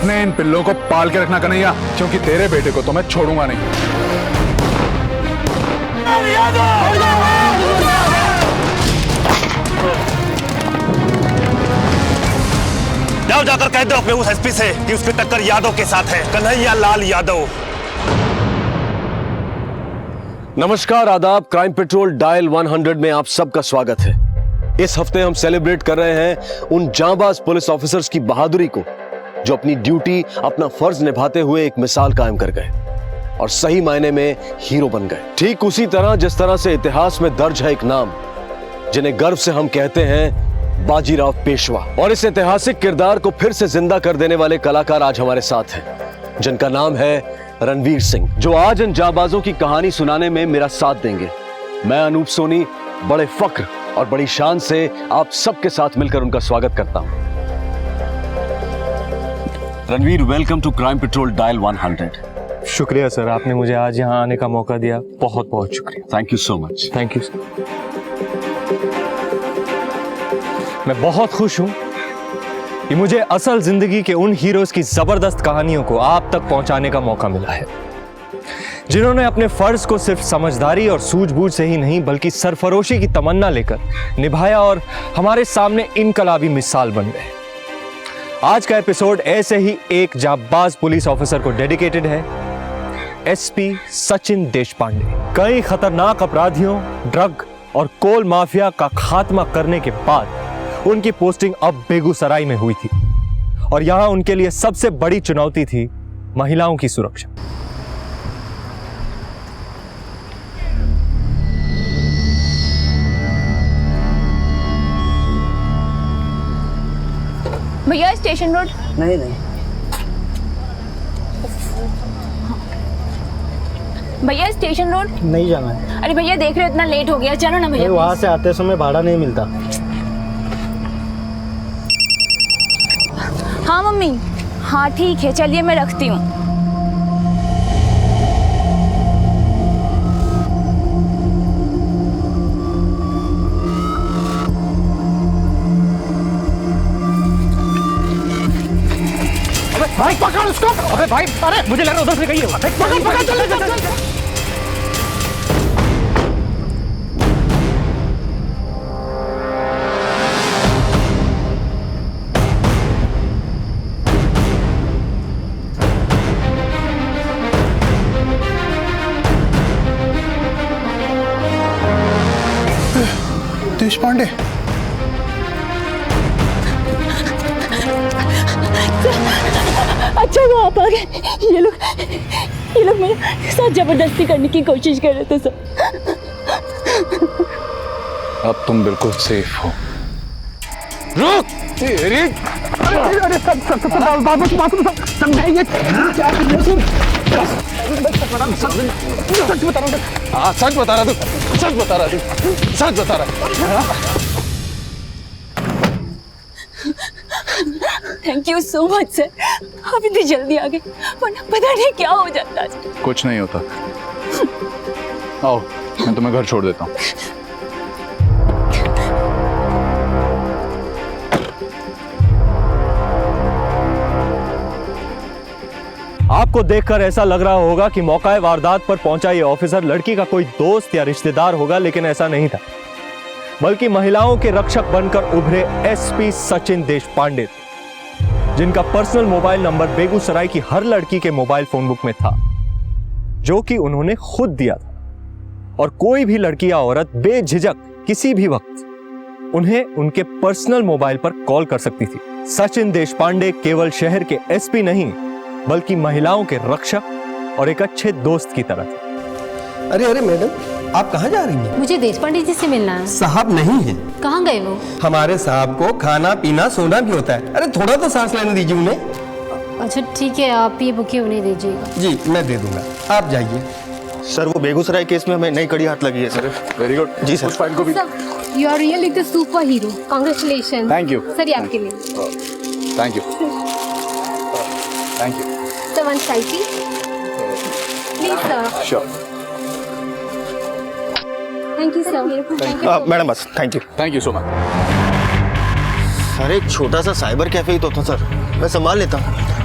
अपने इन पिल्लों को पाल के रखना कन्हैया, क्योंकि तेरे बेटे को तो मैं छोड़ूंगा नहीं। जाओ जाकर कह दो अपने उस एसपी से कि उसकी टक्कर यादव के साथ है, कन्हैया लाल यादव। नमस्कार, आदाब। क्राइम पेट्रोल डायल 100 में आप सबका स्वागत है। इस हफ्ते हम सेलिब्रेट कर रहे हैं उन जांबाज पुलिस ऑफिसर्स की बहादुरी को जो अपनी ड्यूटी, अपना फर्ज निभाते हुए एक मिसाल कायम कर गए और सही मायने में हीरो बन गए। ठीक उसी तरह जिस तरह से इतिहास में दर्ज है एक नाम जिन्हें गर्व से हम कहते हैं बाजीराव पेशवा। और इस ऐतिहासिक किरदार को फिर से जिंदा कर देने वाले कलाकार आज हमारे साथ हैं, जिनका नाम है रणवीर सिंह, जो आज इन जांबाजों की कहानी सुनाने में मेरा साथ देंगे। मैं अनूप सोनी बड़े फख्र और बड़ी शान से आप सबके साथ मिलकर उनका स्वागत करता हूं। Ranveer, welcome to Crime Patrol dial 100। शुक्रिया सर, आपने मुझे आज यहाँ आने का मौका दिया, बहुत बहुत शुक्रिया। Thank you so much. Thank you sir. मैं बहुत खुश हूं कि मुझे असल जिंदगी के उन हीरोज की जबरदस्त कहानियों को आप तक पहुंचाने का मौका मिला है, जिन्होंने अपने फर्ज को सिर्फ समझदारी और सूझबूझ से ही नहीं बल्कि सरफरोशी की तमन्ना लेकर निभाया और हमारे सामने इनकलाबी मिसाल बन गए। आज का एपिसोड ऐसे ही एक जांबाज पुलिस ऑफिसर को डेडिकेटेड है, एसपी सचिन देशपांडे। कई खतरनाक अपराधियों, ड्रग और कोल माफिया का खात्मा करने के बाद उनकी पोस्टिंग अब बेगूसराय में हुई थी और यहां उनके लिए सबसे बड़ी चुनौती थी महिलाओं की सुरक्षा। भैया स्टेशन रोड। नहीं भैया स्टेशन रोड नहीं जाना है। अरे भैया देख रहे हो इतना लेट हो गया, चलो ना भैया। वहाँ से आते समय भाड़ा नहीं मिलता। हाँ मम्मी, हाँ ठीक है, चलिए मैं रखती हूँ। भाई पकड़ उसको। अबे भाई, अरे मुझे लग रहा उधर से गई है। पकड़ पकड़, चल चल चल। देशपांडे, अच्छा वो आप आ गए। ये लोग मेरे साथ जबरदस्ती करने की कोशिश कर रहे थे सर। अब तुम बिल्कुल सेफ हो। रुक! अरे सब बाबू समझाइए क्या सच बता रहा तू, सच बता रहा। Thank you so much sir, आप इतनी जल्दी आ गए, वरना पता नहीं क्या हो जाता है। कुछ नहीं होता। आओ, मैं तुम्हें घर छोड़ देता हूँ। आपको देखकर ऐसा लग रहा होगा कि मौका वारदात पर पहुंचा ये ऑफिसर लड़की का कोई दोस्त या रिश्तेदार होगा, लेकिन ऐसा नहीं था, बल्कि महिलाओं के रक्षक बनकर उभरे एसपी सचिन देशपांडे, जिनका पर्सनल मोबाइल नंबर बेगूसराय की हर लड़की के मोबाइल फोन बुक में था, जो कि उन्होंने खुद दिया था। और कोई भी लड़की या औरत बेझिझक किसी भी वक्त उन्हें उनके पर्सनल मोबाइल पर कॉल कर सकती थी। सचिन देशपांडे केवल शहर के एसपी नहीं बल्कि महिलाओं के रक्षक और एक अच्छे दोस्त की तरह थे। अरे अरे मैडम, आप कहाँ जा रही हैं? मुझे देशपांडे जी से मिलना है। साहब नहीं है। कहाँ गए वो? हमारे साहब को खाना पीना सोना भी होता है। अरे थोड़ा तो सांस लेने दीजिए उन्हें। अच्छा ठीक है, आप ये बुके उन्हें दीजिएगा। जी मैं दे दूंगा, आप जाइए। सर वो बेगूसराय केस में हमें नई कड़ी हाथ लगी है सर। Very good. जी सर। उस फाइल को भी। You are really the super hero, congratulation. Thank you sir ये आपके लिए। Thank you thank you. Sir one selfie please sir. Sure. Thank you sir. Madam बस thank you. Thank you so much. Sir एक छोटा सा cyber cafe ही तो था sir, मैं संभाल लेता।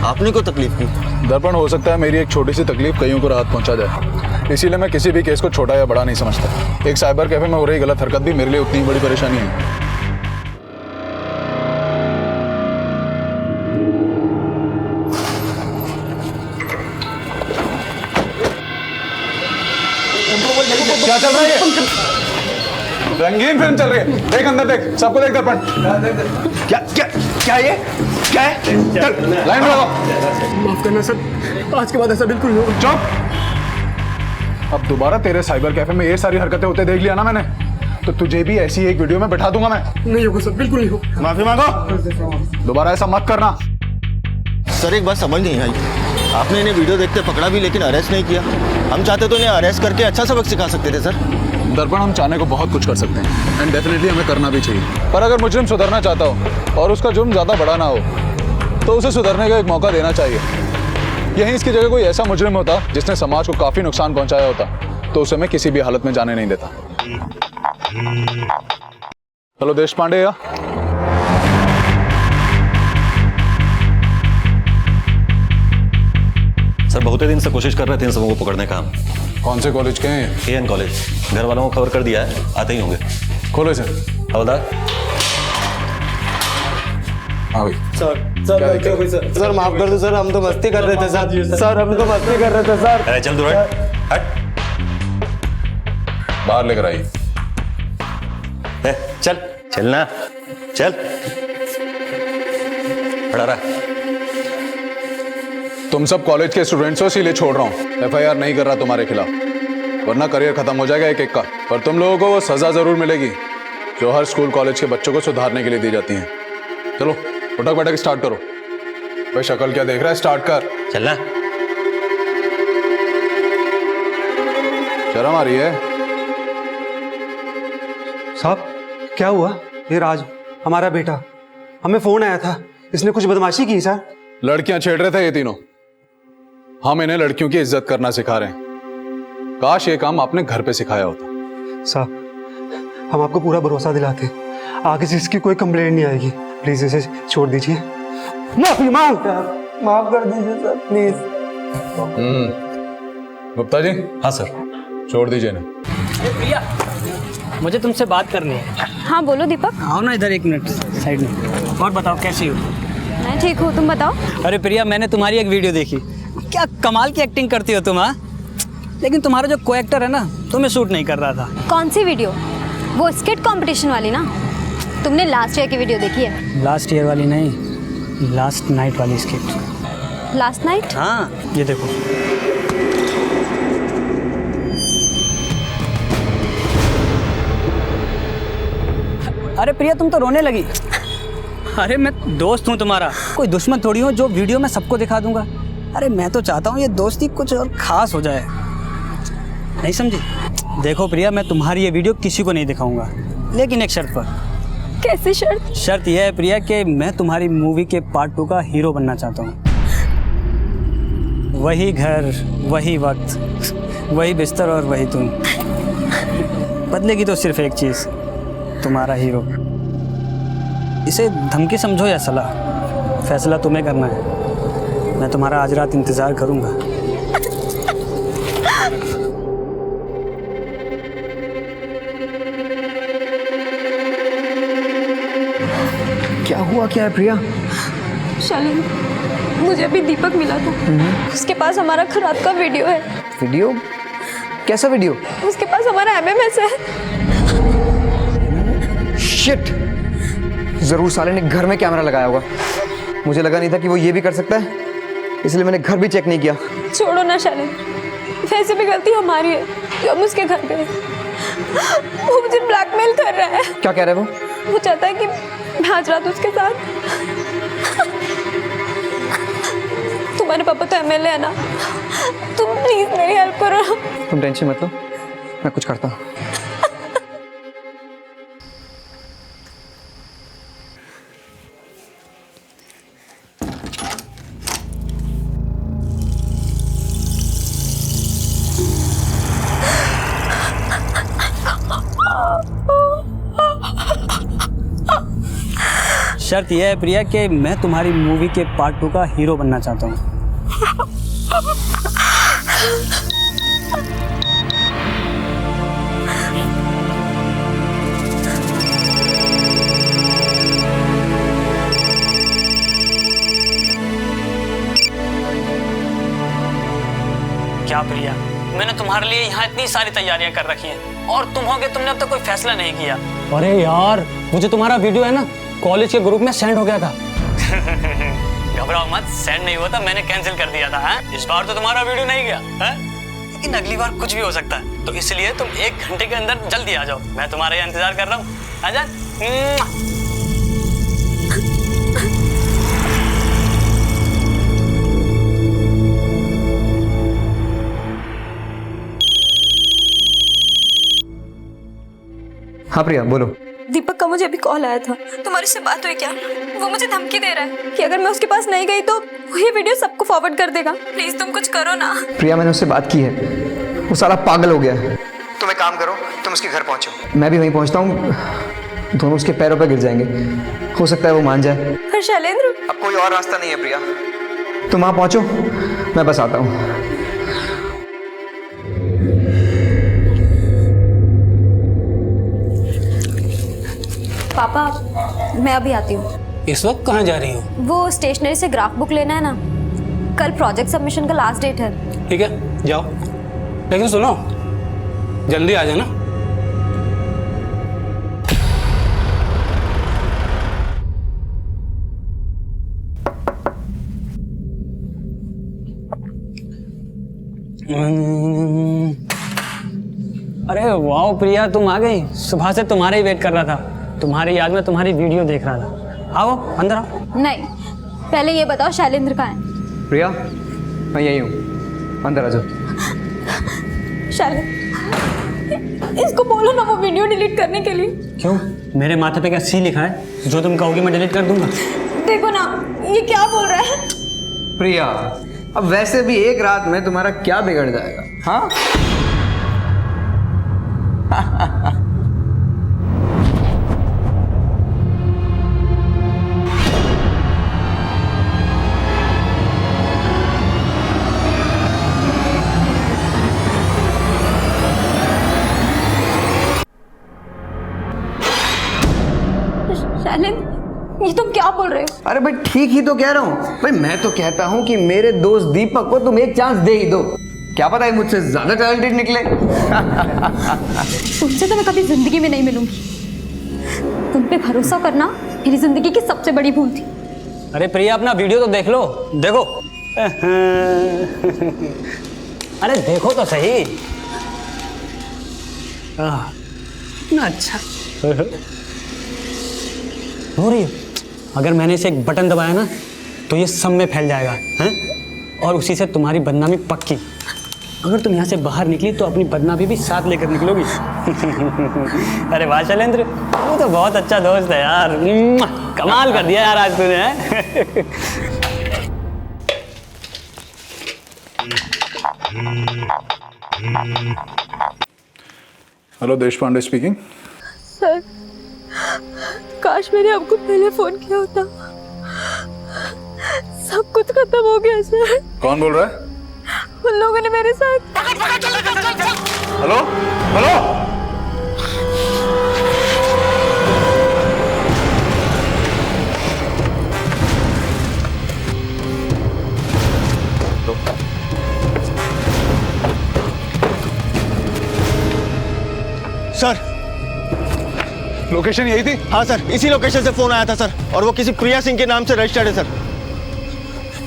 आपने को तकलीफ की? दर्पण, हो सकता है मेरी एक छोटी सी तकलीफ कईयों को राहत पहुंचा जाए, इसीलिए मैं किसी भी केस को छोटा या बड़ा नहीं समझता। एक साइबर कैफे में हो रही गलत हरकत भी मेरे लिए उतनी बड़ी परेशानी है। क्या चल रहा है? रंगीन फिल्म चल रही है, देख अंदर देख, सबको देख दर्पण। क्या क्या क्या ये क्या है? लाइन में लगाओ। माफ करना सर, आज के बाद ऐसा बिल्कुल नहीं होगा। चुप। अब दोबारा तेरे साइबर कैफे में ये सारी हरकतें होते देख लिया ना मैंने, तो तुझे भी ऐसी एक वीडियो में बैठा दूंगा मैं। नहीं होगा सर, बिल्कुल नहीं होगा। माफी मांगो, दोबारा ऐसा मत करना। सर एक बात समझ नहीं आई, आपने इन्हें वीडियो देखते पकड़ा भी लेकिन अरेस्ट नहीं किया। हम चाहते तो इन्हें अरेस्ट करके अच्छा सबक सिखा सकते थे सर। दर्पण, हम चाहने को बहुत कुछ कर सकते हैं एंड डेफिनेटली हमें करना भी चाहिए, पर अगर मुजरिम सुधरना चाहता हो और उसका जुर्म ज़्यादा बड़ा ना हो तो उसे सुधरने का एक मौका देना चाहिए। यहीं इसकी जगह कोई ऐसा मुजरिम होता जिसने समाज को काफ़ी नुकसान पहुंचाया होता तो उसे मैं किसी भी हालत में जाने नहीं देता। हेलो देश पांडे। या सर बहुत ही दिन से कोशिश कर रहे थे इन सबों को पकड़ने का। कौन से कॉलेज के हैं? A N college. घर वालों को खबर कर दिया है, आते ही होंगे। खोले से हवलदार। हाँ भाई। सर माफ कर दो सर, हम तो मस्ती कर रहे थे सर, हम तो मस्ती कर रहे थे सर। अरे चल दूर हट। बाहर लेकर आइए। चल चलना चल। खड़ा रहा। तुम सब कॉलेज के स्टूडेंट्स हो इसीलिए छोड़ रहा हूँ, एफआईआर नहीं कर रहा तुम्हारे खिलाफ, वरना करियर खत्म हो जाएगा एक एक का। पर तुम लोगों को वो सजा जरूर मिलेगी जो हर स्कूल कॉलेज के बच्चों को सुधारने के लिए दी जाती है। चलो उठक बैठक स्टार्ट करो। भाई शक्ल क्या देख रहा है, स्टार्ट कर। चलना। शर्म आ रही है? साहब क्या हुआ? ये राज हमारा बेटा, हमें फोन आया था, इसने कुछ बदमाशी की सर। लड़कियां छेड़ रहे थे ये तीनों। हम इन्हें लड़कियों की इज्जत करना सिखा रहे हैं, काश ये काम आपने घर पे सिखाया होता। साहब हम आपको पूरा भरोसा दिलाते, आगे से इसकी कोई कंप्लेंट नहीं आएगी, प्लीज इसे छोड़ दीजिए। माफी मांग, माफ कर दीजिए सर प्लीज। गुप्ता जी। हाँ सर। छोड़ दीजिए ना। प्रिया, मुझे तुमसे बात करनी है। हाँ बोलो दीपक। आओ ना इधर एक मिनट साइड में। और बताओ कैसी हो? मैं ठीक हूँ, तुम बताओ। अरे प्रिया, मैंने तुम्हारी एक वीडियो देखी, क्या कमाल की एक्टिंग करती हो तुम। हाँ, लेकिन तुम्हारा जो को एक्टर है ना, तुम्हें शूट नहीं कर रहा था। कौन सी वीडियो? वो स्किट कंपटीशन वाली ना? तुमने लास्ट ईयर की वीडियो देखी है? लास्ट ईयर वाली नहीं, लास्ट नाइट वाली स्किट। Last night? हाँ ये देखो। अरे प्रिया तुम तो रोने लगी। अरे मैं दोस्त हूँ तुम्हारा, कोई दुश्मन थोड़ी हूँ जो वीडियो में सबको दिखा दूंगा। अरे मैं तो चाहता हूँ ये दोस्ती कुछ और खास हो जाए, नहीं समझी? देखो प्रिया, मैं तुम्हारी ये वीडियो किसी को नहीं दिखाऊंगा, लेकिन एक शर्त पर। कैसी शर्त? शर्त यह है प्रिया कि मैं तुम्हारी मूवी के पार्ट 2 का हीरो बनना चाहता हूँ। वही घर, वही वक्त, वही बिस्तर और वही तुम। बदलेगी तो सिर्फ एक चीज़, तुम्हारा हीरो। इसे धमकी समझो या सलाह, फैसला तुम्हें करना है। मैं तुम्हारा आज रात इंतज़ार करूँगा। क्या हुआ, क्या है प्रिया? शालिनी, मुझे अभी दीपक मिला था, उसके पास हमारा खराब का वीडियो है। वीडियो? कैसा वीडियो? उसके पास हमारा एमएमएस है। शिट, जरूर साले ने घर में कैमरा लगाया होगा। मुझे लगा नहीं था कि वो ये भी कर सकता है, इसलिए मैंने घर भी चेक नहीं किया। छोड़ो ना शालिनी, वैसे भी गलती हमारी है जो हम उसके घर गए। वो मुझे ब्लैकमेल कर रहा है। क्या कह रहे हो? वो चाहता है कि मैं आज रात उसके साथ। तुम्हारे पापा तो एमएलए है ना, तुम प्लीज मेरी हेल्प करो। तुम टेंशन मत लो, मैं कुछ करता हूँ। शर्त यह है प्रिया कि मैं तुम्हारी मूवी के पार्ट 2 का हीरो बनना चाहता हूँ। क्या प्रिया, मैंने तुम्हारे लिए यहाँ इतनी सारी तैयारियां कर रखी हैं और तुम होगे, तुमने अब तक कोई फैसला नहीं किया। अरे यार, मुझे तुम्हारा वीडियो है ना कॉलेज के ग्रुप में सेंड हो गया था। घबराओ मत, सेंड नहीं हुआ था, मैंने कैंसिल कर दिया था। इस बार तो तुम्हारा वीडियो नहीं गया है? लेकिन अगली बार कुछ भी हो सकता है, तो इसलिए तुम 1 घंटे के अंदर जल्दी आ जाओ। मैं तुम्हारा यहाँ इंतजार कर रहा हूँ। आजा। हाँ प्रिया बोलो। दीपक का मुझे अभी कॉल आया था, तुम्हारे से बात हुई क्या? वो मुझे धमकी दे रहा है कि अगर मैं उसके पास नहीं गई तो ये वीडियो सबको फॉरवर्ड कर देगा। प्लीज तुम कुछ करो ना। प्रिया मैंने उससे बात की है, वो साला पागल हो गया है। तुम एक काम करो, तुम उसके घर पहुंचो, मैं भी वहीं पहुंचता हूँ। दोनों उसके पैरों पर गिर जाएंगे, हो सकता है वो मान जाए। पर शैलेंद्र, अब कोई और रास्ता नहीं है प्रिया, तुम वहाँ पहुंचो, मैं बस आता हूँ। पापा मैं अभी आती हूँ। इस वक्त कहाँ जा रही हो? वो स्टेशनरी से ग्राफ बुक लेना है ना, कल प्रोजेक्ट सबमिशन का लास्ट डेट है। ठीक है, जाओ, लेकिन सुनो, जल्दी आ जाना। अरे वाह प्रिया, तुम आ गई। सुबह से तुम्हारे ही वेट कर रहा था, तुम्हारी याद में तुम्हारी वीडियो देख रहा था। आओ अंदर आओ। नहीं, पहले ये बताओ शैलेंद्र कहाँ है? प्रिया मैं यही हूँ, अंदर आ जाओ। शैलेंद्र, इसको बोलो ना वो वीडियो डिलीट करने के लिए। क्यों, मेरे माथे पे क्या सी लिखा है? जो तुम कहोगे मैं डिलीट कर दूंगा। देखो ना, ये क्या बोल रहा है। प्रिया अब वैसे भी एक रात में तुम्हारा क्या बिगड़ जाएगा? हाँ शैलेंद्र, ये तुम क्या बोल रहे हो? अरे भाई ठीक ही तो कह रहा हूँ भाई, मैं तो कहता हूँ कि मेरे दोस्त दीपक को तुम एक चांस दे ही दो, क्या पता है मुझसे ज्यादा टैलेंटेड निकले। तुमसे तो मैं कभी जिंदगी में नहीं मिलूंगी। तुम पे भरोसा करना मेरी जिंदगी की सबसे बड़ी भूल थी। अरे प्रिया, अपना वीडियो तो देख लो, देखो। अरे देखो तो सही। ना अच्छा हो रही हो। अगर मैंने इसे एक बटन दबाया ना तो ये सब में फैल जाएगा, हैं? और उसी से तुम्हारी बदनामी पक्की। अगर तुम यहाँ से बाहर निकली तो अपनी बदनामी भी साथ लेकर निकलोगी। अरे वाह शैलेंद्र, वो तो बहुत अच्छा दोस्त है यार। कमाल कर दिया यार आज तूने। हेलो, देश पांडे स्पीकिंग। सर, काश मैंने आपको पहले फोन किया होता। सब कुछ खत्म हो गया सर। कौन बोल रहा है? उन लोगों ने मेरे साथ। हेलो हेलो, सर लोकेशन यही थी? हाँ सर, इसी लोकेशन से फोन आया था सर, और वो किसी प्रिया सिंह के नाम से रजिस्टर्ड है सर।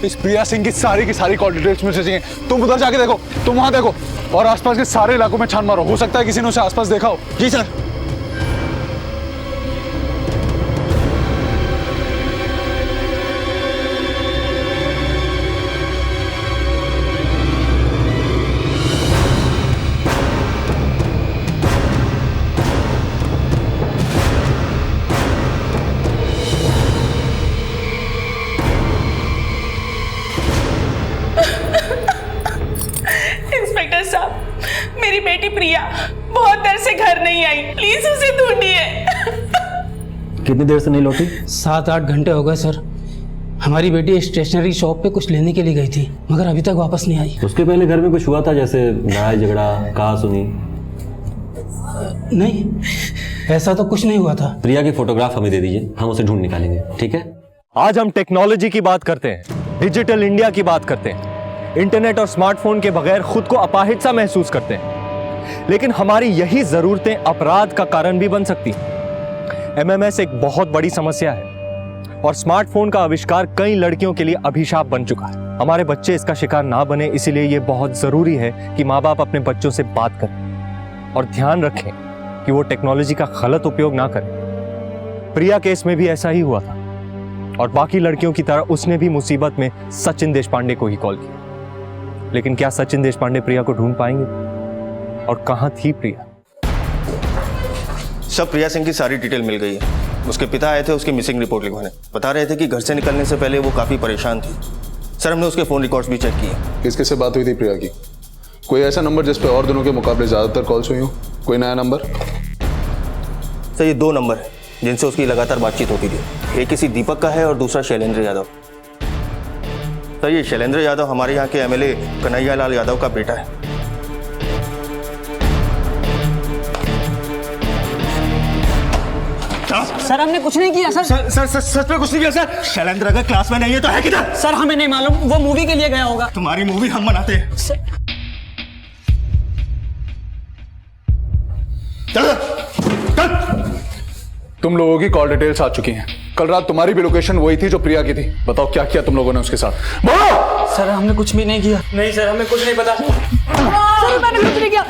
इस प्रिया सिंह की सारी कॉल डिटेल्स मुझे चाहिए। तुम उधर जाके देखो, तुम वहां देखो और आसपास के सारे इलाकों में छान मारो, हो सकता है किसी ने उसे आसपास देखा हो। जी सर। इंस्पेक्टर साहब, मेरी बेटी प्रिया बहुत देर से घर नहीं आई, कितनी देर से नहीं लौटी? 7-8 घंटे हो गए सर। हमारी बेटी स्टेशनरी शॉप पे कुछ लेने के लिए गई थी, मगर अभी तक वापस नहीं आई। उसके पहले घर में कुछ हुआ था, जैसे लड़ाई झगड़ा, कहा सुनी? नहीं, ऐसा तो कुछ नहीं हुआ था। प्रिया की फोटोग्राफ हमें दे दीजिए, हम उसे ढूंढ निकालेंगे, ठीक है? आज हम टेक्नोलॉजी की बात करते हैं, डिजिटल इंडिया की बात करते हैं, इंटरनेट और स्मार्टफोन के बगैर खुद को अपाहिज सा महसूस करते हैं, लेकिन हमारी यही जरूरतें अपराध का कारण भी बन सकती हैं। एमएमएस एक बहुत बड़ी समस्या है और स्मार्टफोन का आविष्कार कई लड़कियों के लिए अभिशाप बन चुका है। हमारे बच्चे इसका शिकार ना बने, इसीलिए यह बहुत जरूरी है कि माँ बाप अपने बच्चों से बात करें और ध्यान रखें कि वो टेक्नोलॉजी का गलत उपयोग ना करें। प्रिया केस में भी ऐसा ही हुआ था और बाकी लड़कियों की तरह उसने भी मुसीबत में सचिन देशपांडे को ही कॉल किया। लेकिन क्या सचिन देशपांडे प्रिया को ढूंढ पाएंगे? और कहां थी प्रिया? सब प्रिया सिंह की सारी डिटेल मिल गई है। उसके पिता आए थे उसकी मिसिंग रिपोर्ट लिखवाने, बता रहे थे कि घर से निकलने से पहले वो काफ़ी परेशान थी। सर, हमने उसके फ़ोन रिकॉर्ड्स भी चेक किए। किस किस से बात हुई थी प्रिया की? कोई ऐसा नंबर जिस पे और दिनों के मुकाबले ज़्यादातर कॉल्स हुई हो? कोई नया नंबर? सर, ये 2 नंबर है जिनसे उसकी लगातार बातचीत होती थी। एक किसी दीपक का है और दूसरा शैलेंद्र यादव। सर, ये शैलेंद्र यादव हमारे यहाँ के एमएलए कन्हैया लाल यादव का बेटा है। सर, हमने कुछ नहीं किया सर। सर सच में कुछ नहीं किया सर। शैलेंद्र अगर क्लास में नहीं है तो है किधर? सर, हमें नहीं मालूम, वो मूवी के लिए गया होगा। तुम्हारी मूवी हम बनाते हैं। चल। तुम लोगों की कॉल डिटेल्स आ चुकी हैं। कल रात तुम्हारी भी लोकेशन वही थी जो प्रिया की थी। बताओ क्या किया तुम लोगों ने उसके साथ? बोलो। सर, हमने कुछ भी नहीं किया। नहीं सर, हमें कुछ नहीं पता। सर, मैंने कुछ नहीं किया।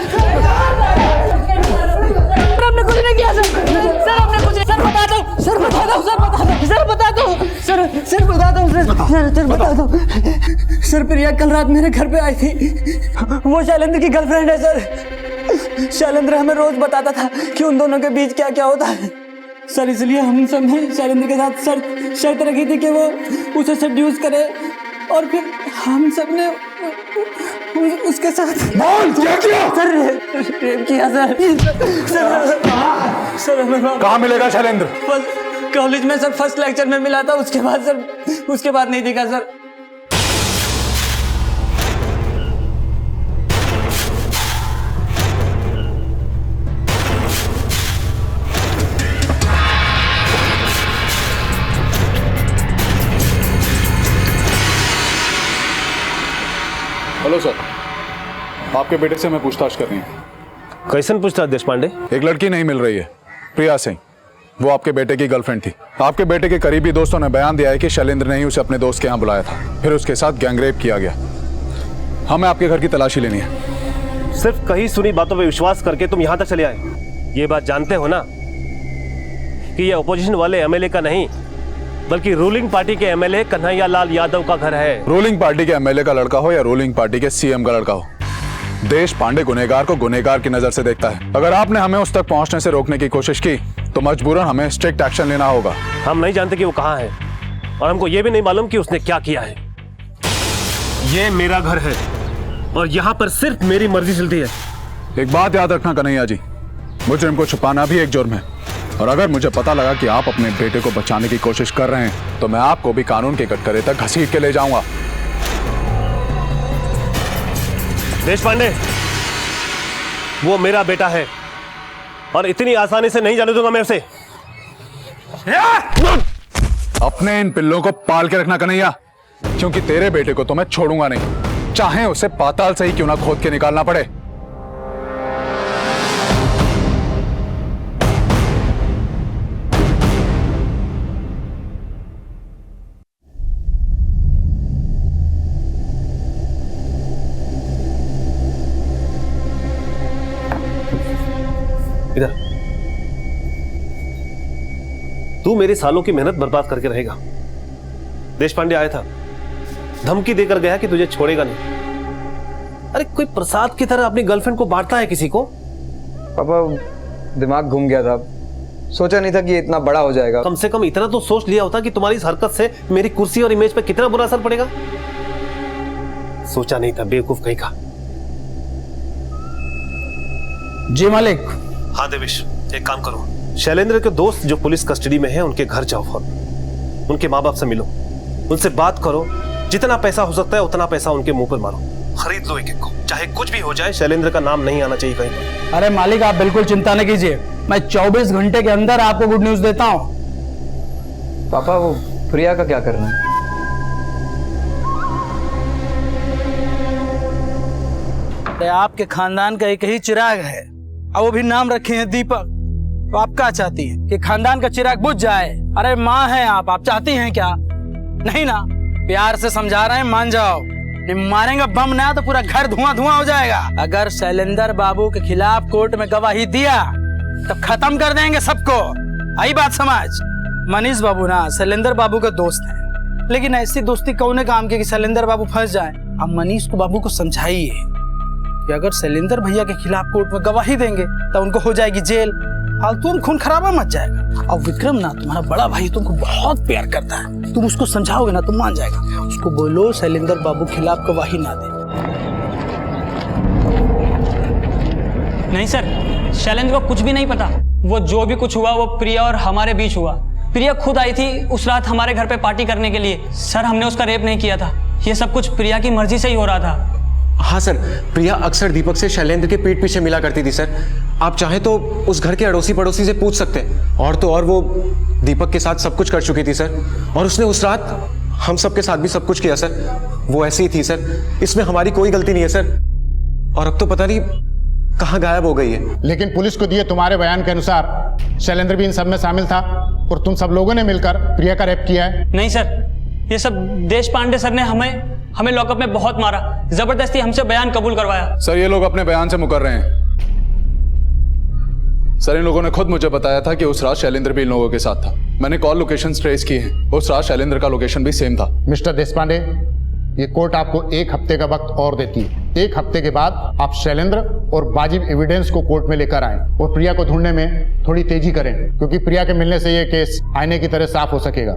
हमने कुछ नहीं किया सर। सर, हमने कुछ। सर, बता दो। सर, बता दो। सर, बता दो। सर, बता दो। सर, सर बता दो। सर, बता दो। सर, प्रिया कल रात मेरे घर पे आई थी। वो शैलेंद्र की गर्लफ्रेंड है सर। शैलेंद्र हमें रोज बताता था कि उन दोनों के बीच क्या क्या होता है सर, इसलिए हम सब ने शैलेंद्र के साथ शर्त रखी थी कि वो उसे सेड्यूस करे और फिर हम सब ने उसके साथ क्या किया? सर, रेप किया सर। सर हमें कहाँ मिलेगा शैलेंद्र? कॉलेज में सर, फर्स्ट लेक्चर में मिला था। उसके बाद सर, उसके बाद नहीं दिखा सर। हेलो सर, आपके बेटे से मैं पूछताछ कर रही हूँ। कैसन पूछताछ देशपांडे? एक लड़की नहीं मिल रही है, प्रिया सिंह। वो आपके बेटे की गर्लफ्रेंड थी। आपके बेटे के करीबी दोस्तों ने बयान दिया है कि शैलेंद्र ने ही उसे अपने दोस्त के यहाँ बुलाया था, फिर उसके साथ गैंगरेप किया गया। हमें आपके घर की तलाशी लेनी है। सिर्फ कही सुनी बातों पे विश्वास करके तुम यहाँ तक चले आए। ये बात जानते हो ना कि ये अपोजिशन वाले एमएलए का नहीं बल्कि रूलिंग पार्टी के एमएलए कन्हैया लाल यादव का घर है। रूलिंग पार्टी के एमएलए का लड़का हो या रूलिंग पार्टी के सीएम का लड़का हो, देशपांडे गुनहगार को गुनहगार की नजर से देखता है। अगर आपने हमें उस तक पहुंचने से रोकने की कोशिश की तो मजबूरन हमें स्ट्रिक्ट एक्शन लेना होगा। हम नहीं जानते कि वो कहाँ है और हमको ये भी नहीं मालूम कि उसने क्या किया है। ये मेरा घर है और यहाँ पर सिर्फ मेरी मर्जी चलती है। एक बात याद रखना कन्हैया जी, मुजरिम को छुपाना भी एक जुर्म है और अगर मुझे पता लगा कि आप अपने बेटे को बचाने की कोशिश कर रहे हैं तो मैं आपको भी कानून के कटघरे तक घसीट के ले जाऊंगा। देशपांडे, वो मेरा बेटा है और इतनी आसानी से नहीं जाने दूंगा मैं उसे। अपने इन पिल्लों को पाल के रखना कन्हैया, क्योंकि तेरे बेटे को तो मैं छोड़ूंगा नहीं, चाहे उसे पाताल से ही क्यों ना खोद के निकालना पड़े। इधर तू मेरे सालों की मेहनत बर्बाद करके रहेगा। देशपांडे आया था, धमकी देकर गया कि तुझे छोड़ेगा नहीं। अरे कोई प्रसाद की तरह अपनी गर्लफ्रेंड को बांटता है किसी को? पापा, दिमाग घूम गया था, सोचा नहीं था कि इतना बड़ा हो जाएगा। कम से कम इतना तो सोच लिया होता कि तुम्हारी इस हरकत से मेरी कुर्सी और इमेज पे कितना बुरा असर पड़ेगा। सोचा नहीं था, बेवकूफ कहीं का। जी मालिक। हाँ देवेश, एक काम करो, शैलेंद्र के दोस्त जो पुलिस कस्टडी में हैं उनके घर जाओ फौरन, उनके माँ बाप से मिलो, उनसे बात करो, जितना पैसा हो सकता है उतना पैसा उनके मुंह पर मारो, खरीद लो एक एक को, चाहे कुछ भी हो जाए शैलेंद्र का नाम नहीं आना चाहिए कहीं पर। अरे मालिक आप बिल्कुल चिंता न कीजिए, मैं 24 घंटे के अंदर आपको गुड न्यूज देता हूँ। पापा वो प्रिया का क्या करना है? आपके खानदान का एक ही चिराग है और वो भी नाम रखे हैं दीपक। तो आप क्या चाहती हैं कि खानदान का चिराग बुझ जाए? अरे माँ हैं आप चाहती हैं क्या? नहीं ना, प्यार से समझा रहे हैं, मान जाओ। नहीं मारेंगे बम ना तो पूरा घर धुआं धुआं हो जाएगा। अगर शैलेंद्र बाबू के खिलाफ कोर्ट में गवाही दिया तो खत्म कर देंगे सबको। आई बात समझ? मनीष बाबू ना शैलेंद्र बाबू का दोस्त है, लेकिन ऐसी दोस्ती कौन काम की कि शैलेंद्र बाबू फंस जाए। अब मनीष को बाबू को समझाइए कि अगर शैलेंद्र भैया के खिलाफ कोर्ट में गवाही देंगे तो उनको हो जाएगी जेल, फालतू खून खराबा मच जाएगा। और विक्रम ना तुम्हारा बड़ा भाई तुमको बहुत प्यार करता है, तुम उसको समझाओगे ना तो मान जाएगा। उसको बोलो शैलेंद्र बाबू के खिलाफ गवाही ना दे। नहीं सर, शैलेंद्र को कुछ भी नहीं पता। वो जो भी कुछ हुआ वो प्रिया और हमारे बीच हुआ। प्रिया खुद आई थी उस रात हमारे घर पे पार्टी करने के लिए। सर हमने उसका रेप नहीं किया था, ये सब कुछ प्रिया की मर्जी से ही हो रहा था। हाँ सर, प्रिया अक्सर दीपक से शैलेंद्र के पीठ पीछे मिला करती थी सर। आप चाहें तो उस घर के अड़ोसी पड़ोसी से पूछ सकते हैं। और तो और वो दीपक के साथ सब कुछ कर चुकी थी सर, और उसने उस रात हम सब के साथ भी सब कुछ किया सर। वो ऐसी ही थी सर, इसमें हमारी कोई गलती नहीं है सर। और अब तो पता नहीं कहाँ गायब हो गई है। लेकिन पुलिस को दिए तुम्हारे बयान के अनुसार शैलेंद्र भी इन सब में शामिल था और तुम सब लोगों ने मिलकर प्रिया का रेप किया है। नहीं सर, ये सब देश पांडे सर ने हमें लॉकअप में बहुत मारा, जबरदस्ती हमसे बयान कबूल करवाया। सर ये लोग अपने बयान से मुकर रहे हैं। सर इन लोगों ने खुद मुझे बताया था कि उस रात शैलेंद्र भी इन लोगों के साथ था। मैंने कॉल लोकेशन ट्रेस की है, उस रात शैलेंद्र का लोकेशन भी सेम था। मिस्टर देशपांडे, ये कोर्ट आपको 1 हफ्ते का वक्त और देती है। 1 हफ्ते के बाद आप शैलेंद्र और वाजिब एविडेंस को कोर्ट में लेकर आएं और प्रिया को ढूंढने में थोड़ी तेजी करें, क्योंकि प्रिया के मिलने से ये केस आईने की तरह साफ हो सकेगा।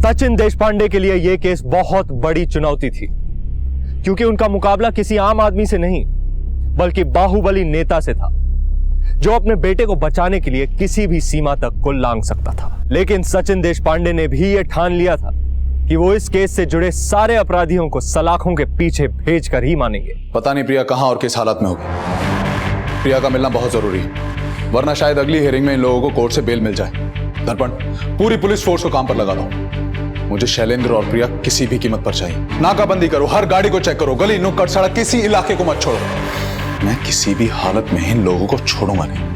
सचिन देशपांडे के लिए यह केस बहुत बड़ी चुनौती थी, क्योंकि उनका मुकाबला किसी आम आदमी से नहीं बल्कि बाहुबली नेता से था, जो अपने बेटे को बचाने के लिए किसी भी सीमा तक को लांघ सकता था। लेकिन सचिन देशपांडे ने भी यह ठान लिया था कि वो इस केस से जुड़े सारे अपराधियों को सलाखों के पीछे भेजकर ही मानेंगे। पता नहीं प्रिया कहां और किस हालत में होगी। प्रिया का मिलना बहुत जरूरी है, वरना शायद अगली हियरिंग में इन लोगों को कोर्ट से बेल मिल जाए। दर्पण, पूरी पुलिस फोर्स को काम पर लगा दो। मुझे शैलेंद्र और प्रिया किसी भी कीमत पर चाहिए। नाकाबंदी करो, हर गाड़ी को चेक करो, गली नुक्कड़ सड़क किसी इलाके को मत छोड़ो। मैं किसी भी हालत में इन लोगों को छोड़ूंगा नहीं।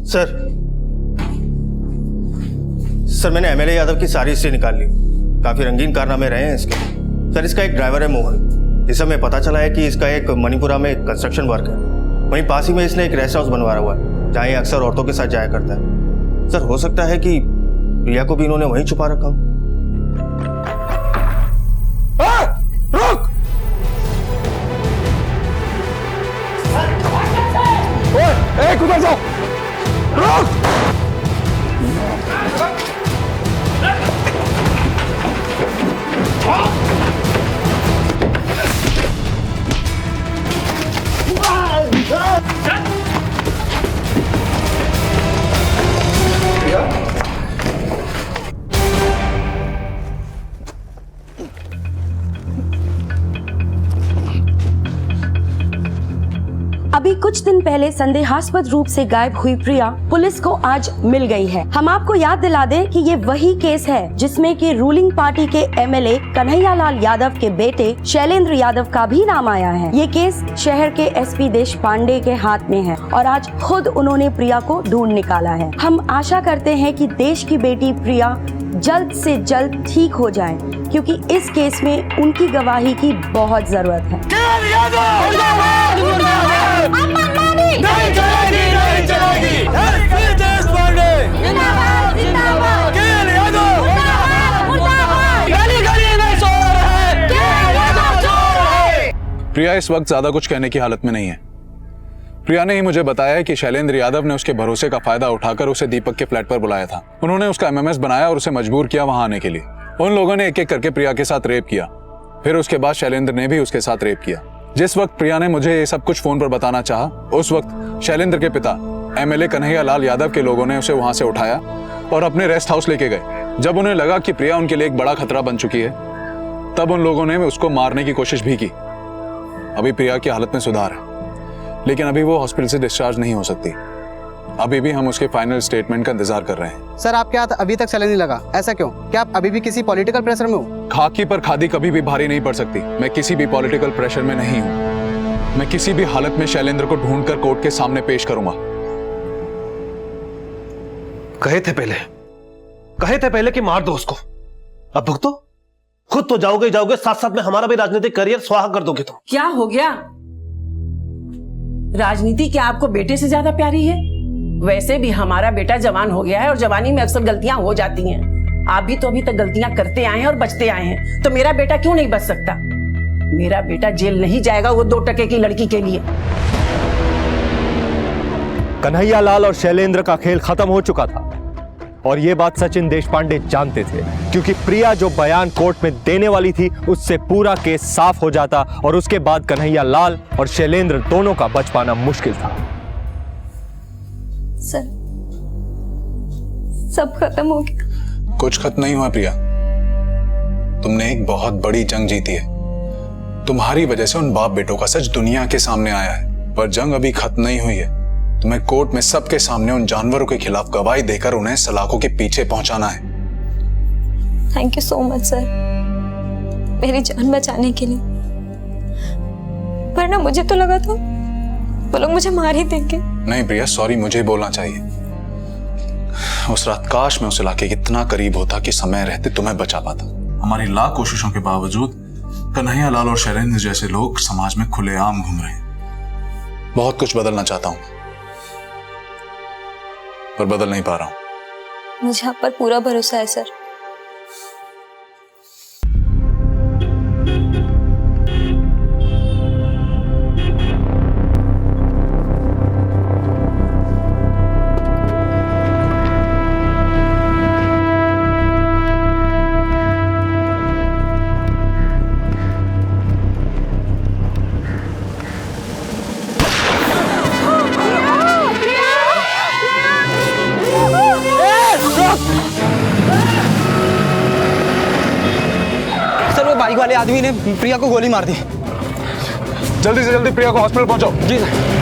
सर मैंने एमएलए यादव की सारी हिस्ट्री निकाल ली। काफी रंगीन कारनामे रहे हैं इसके। सर इसका एक ड्राइवर है मोहन, इस समय पता चला है कि इसका एक मणिपुरा में कंस्ट्रक्शन वर्क है। वहीं पास ही में इसने एक रेस्ट हाउस बनवाया हुआ है, जहाँ ये अक्सर औरतों के साथ जाया करता है। सर हो सकता है कि प्रिया को भी इन्होंने वहीं छुपा रखा हो। रुक! उधर जाओ! रुक! अभी कुछ दिन पहले संदेहास्पद रूप से गायब हुई प्रिया पुलिस को आज मिल गई है। हम आपको याद दिला दें कि ये वही केस है जिसमें कि रूलिंग पार्टी के एमएलए कन्हैयालाल यादव के बेटे शैलेंद्र यादव का भी नाम आया है। ये केस शहर के एसपी देशपांडे के हाथ में है और आज खुद उन्होंने प्रिया को ढूंढ निकाला है। हम आशा करते हैं कि देश की बेटी प्रिया जल्द से जल्द ठीक हो जाए, क्योंकि इस केस में उनकी गवाही की बहुत जरूरत है। नहीं चलेगी, नहीं चलेगी। एसपी देशपांडे जिंदाबाद, जिंदाबाद। केएल यादव मुर्दाबाद। गली गली में सो रहे हैं। प्रिया इस वक्त ज्यादा कुछ कहने की हालत में नहीं है। प्रिया ने ही मुझे बताया कि शैलेंद्र यादव ने उसके भरोसे का फायदा उठाकर उसे दीपक के फ्लैट पर बुलाया था। उन्होंने उसका एमएमएस बनाया और उसे मजबूर किया वहां आने के लिए। उन लोगों ने एक एक करके प्रिया के साथ रेप किया। फिर उसके बाद शैलेंद्र ने भी उसके साथ रेप किया। जिस वक्त प्रिया ने मुझे ये सब कुछ फोन पर बताना चाहा, उस वक्त शैलेंद्र के पिता एमएलए कन्हैया लाल यादव के लोगों ने उसे वहां से उठाया और अपने रेस्ट हाउस लेके गए। जब उन्हें लगा कि प्रिया उनके लिए एक बड़ा खतरा बन चुकी है, तब उन लोगों ने उसको मारने की कोशिश भी की। अभी प्रिया की हालत में सुधार है, लेकिन अभी वो हॉस्पिटल से डिस्चार्ज नहीं हो सकती। अभी भी हम उसके फाइनल स्टेटमेंट का इंतजार कर रहे हैं। सर आपके हाथ अभी तक चलने नहीं लगा, ऐसा क्यों? क्या आप अभी भी किसी पॉलिटिकल प्रेशर में हो? खाकी पर खादी कभी भी भारी नहीं पड़ सकती। मैं किसी भी पॉलिटिकल प्रेशर में नहीं हूं। मैं किसी भी हालत में शैलेंद्र को ढूंढकर कोर्ट के सामने पेश करूंगा। कहे थे पहले कि मार दो उसको, अब भुगतो। खुद तो जाओगे साथ साथ में हमारा भी राजनीतिक करियर स्वाहा कर दोगे तुम। क्या हो गया? राजनीति क्या आपको बेटे से ज्यादा प्यारी है? वैसे भी हमारा बेटा जवान हो गया है और जवानी में अक्सर गलतियां हो जाती हैं। आप भी तो अभी तक गलतियां करते आए हैं और बचते आए हैं, तो मेरा बेटा क्यों नहीं बच सकता? मेरा बेटा जेल नहीं जाएगा वो 2 टके की लड़की के लिए। कन्हैया लाल और शैलेंद्र का खेल खत्म हो चुका था और ये बात सचिन देशपांडे जानते थे, क्योंकि प्रिया जो बयान कोर्ट में देने वाली थी उससे पूरा केस साफ हो जाता और उसके बाद कन्हैया लाल और शैलेंद्र दोनों का बच पाना मुश्किल था। सर, सब खत्म हो गया। कुछ खत्म नहीं हुआ प्रिया। तुमने एक बहुत बड़ी जंग जीती है। तुम्हारी वजह से उन बाप बेटों का सच दुनिया के सामने आया है, पर जंग अभी खत्म नहीं हुई है। तुम्हें कोर्ट में सबके सामने उन जानवरों के खिलाफ गवाही देकर उन्हें सलाखों के पीछे पहुंचाना है। Thank you so much sir, मेरी जान बचाने के लिए। वरना मुझे तो लगा था वो लोग मुझे मार ही देंगे। नहीं प्रिया, सॉरी मुझे बोलना चाहिए। उस रात काश मैं उस इलाके के इतना करीब होता कि समय रहते तुम्हें बचा पाता। हमारी लाख कोशिशों के बावजूद कन्हैया लाल और शैलेंद्र जैसे लोग समाज में खुलेआम घूम रहे हैं। बहुत कुछ बदलना चाहता हूं, पर बदल नहीं पा रहा हूं। मुझे आप पर पूरा भरोसा है सर। बाइक वाले आदमी ने प्रिया को गोली मार दी। जल्दी से जल्दी प्रिया को हॉस्पिटल पहुंचाओ। जी सर।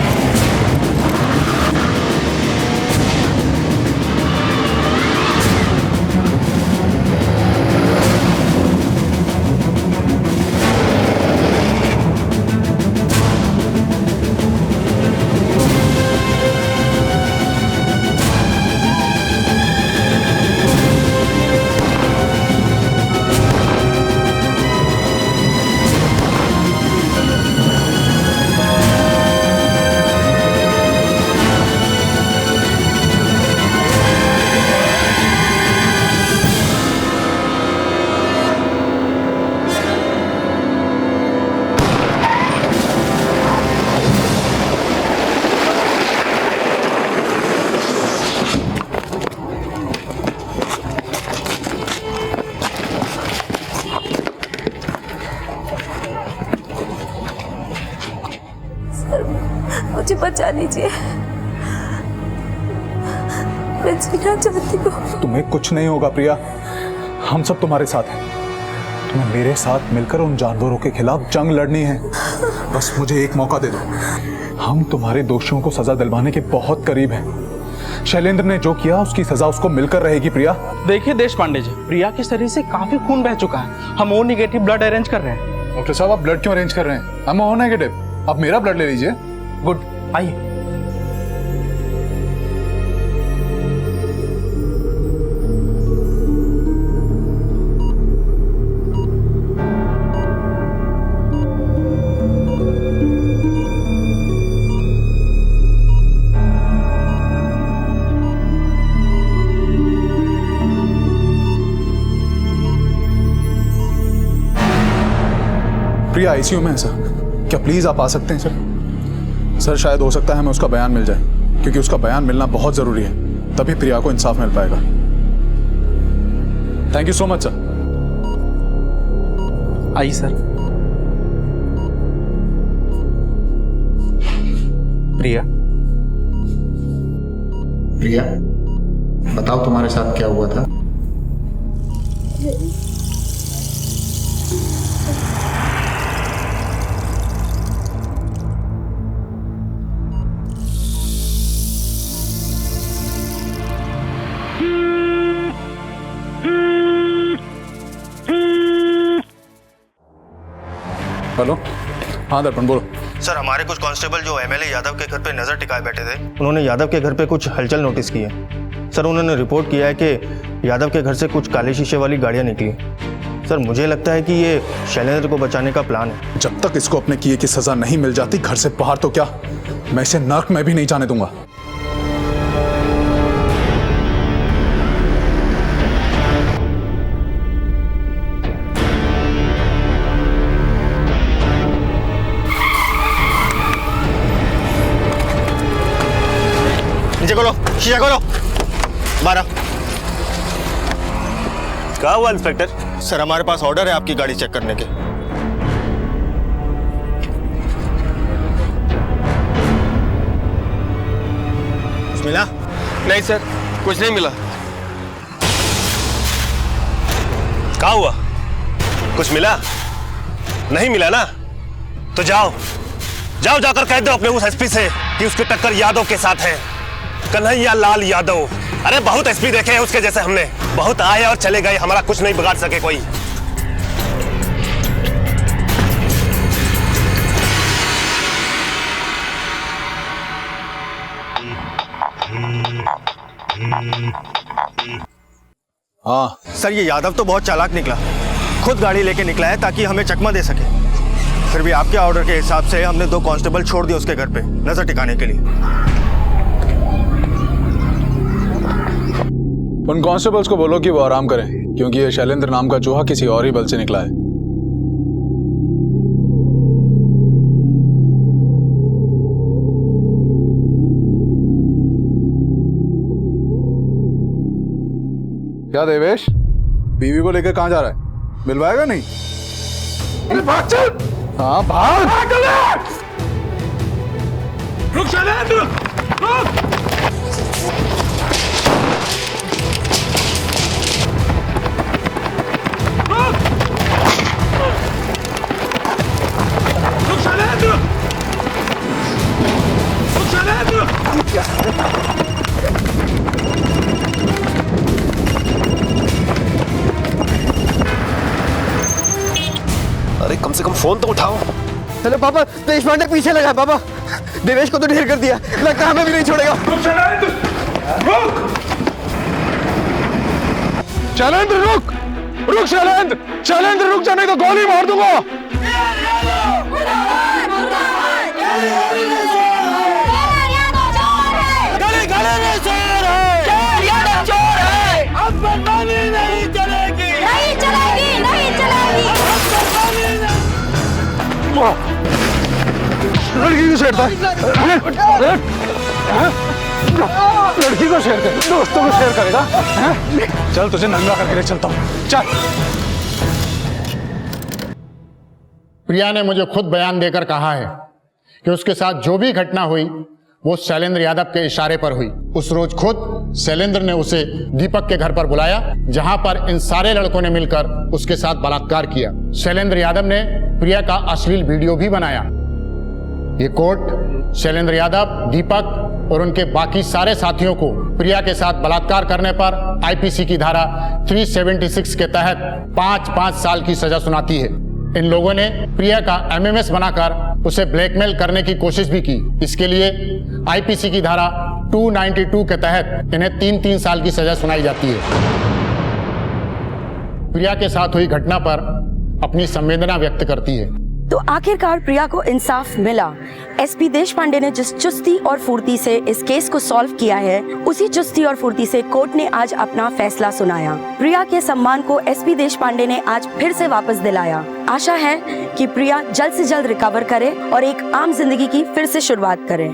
मुझे बचा लीजिए, मैं जीना चाहती हूँ। तुम्हें कुछ नहीं होगा प्रिया, हम सब तुम्हारे साथ हैं। तुम्हें मेरे साथ मिलकर उन जानवरों के खिलाफ जंग लड़नी है। बस मुझे एक मौका दे दो। हम तुम्हारे दोषियों को सजा दिलवाने के बहुत करीब हैं। शैलेंद्र ने जो किया उसकी सजा उसको मिलकर रहेगी प्रिया। देखिए देशपांडे जी, प्रिया के शरीर से काफी खून बह चुका है। हम ओ नेगेटिव ब्लड अरेंज कर रहे हैं। डॉक्टर साहब, आप ब्लड क्यों अरेंज कर रहे हैं? हम ओ नेगेटिव। आप मेरा ब्लड ले लीजिए। गुड, आइए। प्रिया आईसीयू में है सर, क्या प्लीज आप आ सकते हैं सर? सर शायद हो सकता है हमें उसका बयान मिल जाए, क्योंकि उसका बयान मिलना बहुत जरूरी है, तभी प्रिया को इंसाफ मिल पाएगा। Thank you so much sir. आइए सर। प्रिया, प्रिया बताओ तुम्हारे साथ क्या हुआ था? हेलो, हाँ दर्पण बोलो। सर हमारे कुछ कांस्टेबल जो एमएलए यादव के घर पे नजर टिकाए बैठे थे, उन्होंने यादव के घर पे कुछ हलचल नोटिस की है। सर उन्होंने रिपोर्ट किया है कि यादव के घर से कुछ काले शीशे वाली गाड़ियां निकली। सर मुझे लगता है कि ये शैलेंद्र को बचाने का प्लान है। जब तक इसको अपने किए की सजा नहीं मिल जाती घर से बाहर, तो क्या मैं इसे नर्क में भी नहीं जाने दूंगा। नीचे खोलो, शीशा खोलो। 12। क्या हुआ इंस्पेक्टर? सर हमारे पास ऑर्डर है आपकी गाड़ी चेक करने के। कुछ मिला? नहीं सर, कुछ नहीं मिला। क्या हुआ? कुछ मिला? नहीं मिला ना? तो जाओ जाओ, जाकर कह दो अपने उस एसपी से कि उसकी टक्कर यादव के साथ है, कन्हैया लाल यादव। अरे बहुत एसपी देखे हैं उसके जैसे हमने, बहुत आए और चले गए, हमारा कुछ नहीं बिगाड़ सके कोई। हाँ सर ये यादव तो बहुत चालाक निकला, खुद गाड़ी लेके निकला है ताकि हमें चकमा दे सके। फिर भी आपके ऑर्डर के हिसाब से हमने 2 कांस्टेबल छोड़ दिए उसके घर पे नजर टिकाने के लिए। उन कांस्टेबल्स को बोलो कि वो आराम करें, क्योंकि ये शैलेंद्र नाम का चूहा किसी और ही बल से निकला है। क्या देवेश, बीवी को लेकर कहां जा रहा है? मिलवाएगा नहीं? अरे भाग चल। हाँ भाग। रुक शैलेंद्र, रुक। अरे कम से कम फोन तो उठाओ। चलो पापा, देश पांडे पीछे लगा है पापा। देवेश को तो ढेर कर दिया, लगता है हमें भी नहीं छोड़ेगा। शैलेंद्र रुक, रुक शैलेंद्र, शैलेंद्र रुक जा, नहीं तो गोली मार दूंगा। लड़की को छेड़ता है, लड़की को शेयर कर, दोस्तों को शेयर करेगा। चल तुझे नंगा करके ले चलता हूँ, चल। प्रिया ने मुझे खुद बयान देकर कहा है कि उसके साथ जो भी घटना हुई वो शैलेंद्र यादव के इशारे पर हुई। उस रोज खुद शैलेंद्र ने उसे दीपक के घर पर बुलाया, जहां पर इन सारे लड़कों ने मिलकर उसके साथ बलात्कार किया। शैलेंद्र यादव ने प्रिया का अश्लील वीडियो भी बनाया। ये कोर्ट शैलेंद्र यादव, दीपक और उनके बाकी सारे साथियों को प्रिया के साथ बलात्कार करने पर आईपीसी की धारा 376 के तहत 5-5 साल की सजा सुनाती है। इन लोगों ने प्रिया का एमएमएस बनाकर उसे ब्लैकमेल करने की कोशिश भी की। इसके लिए आईपीसी की धारा 292 के तहत इन्हें 3-3 साल की सजा सुनाई जाती है। प्रिया के साथ हुई घटना पर अपनी संवेदना व्यक्त करती है। तो आखिरकार प्रिया को इंसाफ मिला। एसपी देश पांडे ने जिस चुस्ती और फुर्ती से इस केस को सॉल्व किया है, उसी चुस्ती और फुर्ती से कोर्ट ने आज अपना फैसला सुनाया। प्रिया के सम्मान को एसपी देश पांडे ने आज फिर से वापस दिलाया। आशा है कि प्रिया जल्द से जल्द रिकवर करे और एक आम जिंदगी की फिर से शुरुआत करे।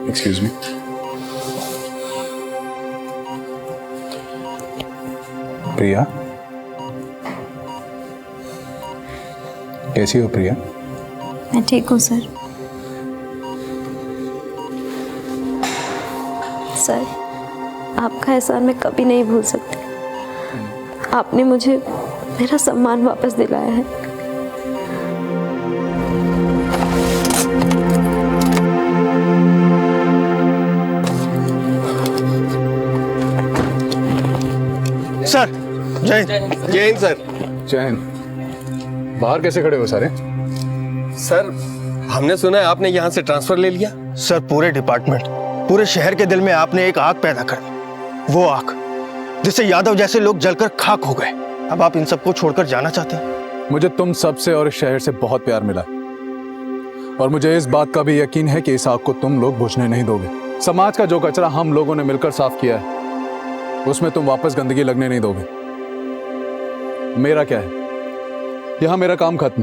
Excuse me. प्रिया, कैसी हो प्रिया? मैं ठीक हूँ सर। सर, आपका एहसान मैं कभी नहीं भूल सकती। आपने मुझे मेरा सम्मान वापस दिलाया है। सर, जय हिंद सर। जय हिंद। बाहर कैसे खड़े हो सारे? सर, हमने सुना है आपने यहाँ से ट्रांसफर ले लिया। सर, पूरे डिपार्टमेंट, पूरे शहर के दिल में आपने एक आग पैदा कर दी। वो आग जिससे यादव जैसे लोग जलकर खाक हो गए। अब आप इन सबको छोड़कर जाना चाहते हैं? मुझे तुम सबसे और इस शहर से बहुत प्यार मिला, और मुझे इस बात का भी यकीन है कि इस आग को तुम लोग बुझने नहीं दोगे। समाज का जो कचरा हम लोगों ने मिलकर साफ किया है, उसमें तुम वापस गंदगी लगने नहीं दोगे। मेरा क्या है, यहां मेरा काम खत्म।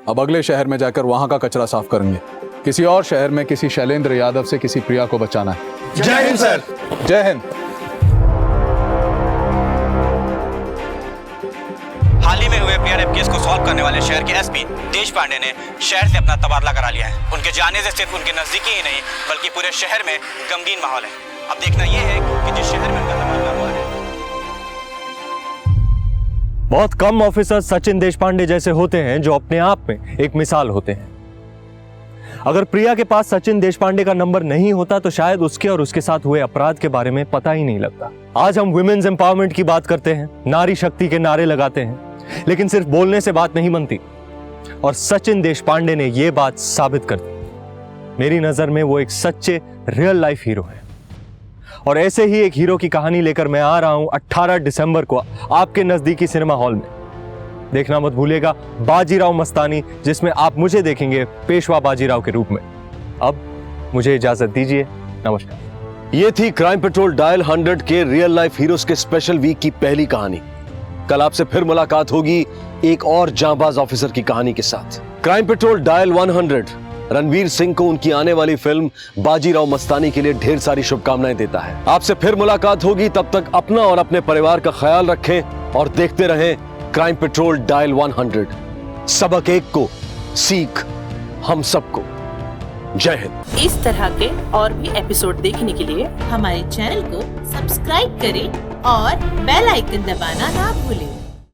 अब अगले शहर में जाकर वहां का कचरा साफ करेंगे। किसी और शहर में किसी शैलेंद्र यादव से किसी प्रिया को बचाना है। जय हिंद सर। जय हिंद। हाल ही में हुए प्रिया रेप केस को सॉल्व करने वाले शहर के एसपी देश पांडे ने शहर से अपना तबादला करा लिया है। उनके जाने से सिर्फ उनके नजदीकी ही नहीं, बल्कि पूरे शहर में गमगीन माहौल है। अब देखना यह है कि जिस शहर में उनका तबादला हुआ है। बहुत कम ऑफिसर सचिन देशपांडे जैसे होते हैं जो अपने आप में एक मिसाल होते हैं। अगर प्रिया के पास सचिन देशपांडे का नंबर नहीं होता तो शायद उसके और उसके साथ हुए अपराध के बारे में पता ही नहीं लगता। आज हम वुमेन्स एम्पावरमेंट की बात करते हैं, नारी शक्ति के नारे लगाते हैं, लेकिन सिर्फ बोलने से बात नहीं बनती, और सचिन देशपांडे ने यह बात साबित कर दी। मेरी नजर में वो एक सच्चे रियल लाइफ हीरो है, और ऐसे ही एक हीरो की कहानी लेकर मैं आ रहा हूं 18 दिसंबर को आपके नजदीकी सिनेमा हॉल में। देखना मत भूलिएगा बाजीराव मस्तानी, जिसमें आप मुझे देखेंगे पेशवा बाजीराव के रूप में। अब मुझे इजाजत दीजिए, नमस्कार। ये थी क्राइम पेट्रोल डायल 100 के रियल लाइफ हीरोज के स्पेशल वीक की पहली कहानी। कल आपसे फिर मुलाकात होगी एक और जांबाज ऑफिसर की कहानी के साथ। Crime Patrol dial 100 Ranveer Singh को उनकी आने वाली फिल्म बाजीराव मस्तानी के लिए ढेर सारी शुभकामनाएं देता है। आपसे फिर मुलाकात होगी, तब तक अपना और अपने परिवार का ख्याल रखें और देखते रहें क्राइम पेट्रोल डायल 100। सबक एक को, सीख हम सबको। जय हिंद। इस तरह के और भी एपिसोड देखने के लिए हमारे चैनल को सब्सक्राइब करें और बेल आइकन दबाना ना भूलें।